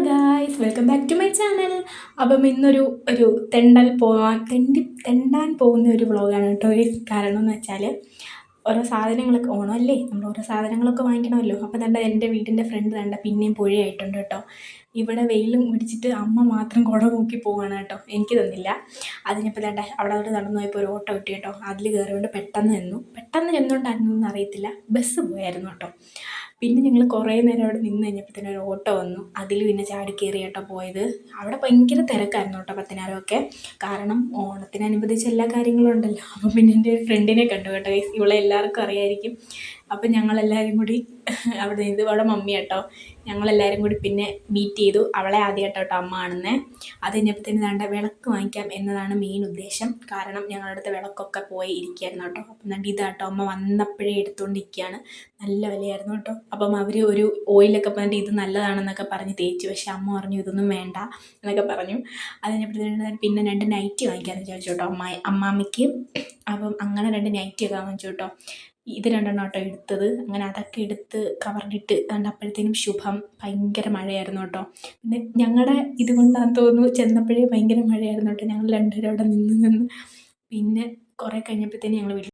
Guys, welcome back to my channel. അപ്പം ഇന്നൊരു ഒരു തെണ്ടാൻ പോകുന്ന ഒരു വ്ളോഗാണ് കേട്ടോ. കാരണം എന്ന് വെച്ചാൽ ഓരോ സാധനങ്ങളൊക്കെ ഓണമല്ലേ, നമ്മൾ ഓരോ സാധനങ്ങളൊക്കെ വാങ്ങിക്കണമല്ലോ. അപ്പം തന്നെ എൻ്റെ വീടിൻ്റെ ഫ്രണ്ട് കണ്ട പിന്നെയും പുഴയായിട്ടുണ്ട് കേട്ടോ. ഇവിടെ വെയിലും പിടിച്ചിട്ട് അമ്മ മാത്രം കുട നോക്കി പോവാണ് കേട്ടോ. എനിക്ക് തന്നില്ല. അതിനിപ്പോൾ വേണ്ട അവിടെ നടന്നു പോയപ്പോൾ ഒരു ഓട്ടോ കിട്ടി കേട്ടോ. അതിൽ കയറിയോണ്ട് പെട്ടെന്ന് ചെന്നുകൊണ്ടായിരുന്നു അറിയത്തില്ല, ബസ് പോയായിരുന്നു കേട്ടോ. പിന്നെ ഞങ്ങൾ കുറേ നേരം അവിടെ നിന്ന് കഴിഞ്ഞപ്പോഴത്തേനും ഒരു ഓട്ടോ വന്നു. അതിൽ പിന്നെ ചാടി കയറി കേട്ടോ പോയത്. അവിടെ ഭയങ്കര തിരക്കായിരുന്നു കേട്ടോ പത്തനാരമൊക്കെ. കാരണം ഓണത്തിനനുബന്ധിച്ച് എല്ലാ കാര്യങ്ങളും ഉണ്ടല്ലോ. അപ്പം പിന്നെ എൻ്റെ ഫ്രണ്ടിനെ കണ്ടു കേട്ടോ. ഇവളെ എല്ലാവർക്കും അറിയായിരിക്കും. അപ്പം ഞങ്ങളെല്ലാവരും കൂടി അവിടെ മമ്മി കേട്ടോ. ഞങ്ങളെല്ലാവരും കൂടി പിന്നെ മീറ്റ് ചെയ്തു. അവളെ ആദ്യമായിട്ട് കേട്ടോ അമ്മ കാണുന്നത്. അത് കഴിഞ്ഞപ്പോഴത്തേന് വേണ്ട വിളക്ക് വാങ്ങിക്കാം എന്നതാണ് മെയിൻ ഉദ്ദേശം. കാരണം ഞങ്ങളുടെ അടുത്ത് വിളക്കൊക്കെ പോയി ഇരിക്കുകയായിരുന്നു കേട്ടോ. അപ്പം വേണ്ട ഇതാട്ടോ അമ്മ വന്നപ്പോഴേ എടുത്തുകൊണ്ടിരിക്കുകയാണ്. നല്ല വിലയായിരുന്നു കേട്ടോ. അപ്പം അവർ ഒരു ഓയിലൊക്കെ പറഞ്ഞിട്ട് ഇത് നല്ലതാണെന്നൊക്കെ പറഞ്ഞ് തേച്ചു. പക്ഷേ അമ്മ പറഞ്ഞു ഇതൊന്നും വേണ്ട എന്നൊക്കെ പറഞ്ഞു. അത് കഴിഞ്ഞപ്പോഴത്തേന് പിന്നെ 2 നൈറ്റി വാങ്ങിക്കാമെന്ന് വിചാരിച്ചു കേട്ടോ അമ്മാമ്മയ്ക്ക്. അപ്പം അങ്ങനെ 2 നൈറ്റിയൊക്കെ വാങ്ങിച്ചു കേട്ടോ. ഇത് 2 കേട്ടോ എടുത്തത്. അങ്ങനെ അതൊക്കെ എടുത്ത് കവറിലിട്ട് കണ്ടപ്പോഴത്തേനും ശുഭം ഭയങ്കര മഴയായിരുന്നു കേട്ടോ. പിന്നെ ഞങ്ങളുടെ ഇതുകൊണ്ടാണെന്ന് തോന്നുന്നു ചെന്നപ്പോഴേ ഭയങ്കര മഴയായിരുന്നു കേട്ടോ. ഞങ്ങൾ 2 പേരും അവിടെ നിന്ന് പിന്നെ കുറേ കഴിഞ്ഞപ്പോഴത്തേനും ഞങ്ങൾ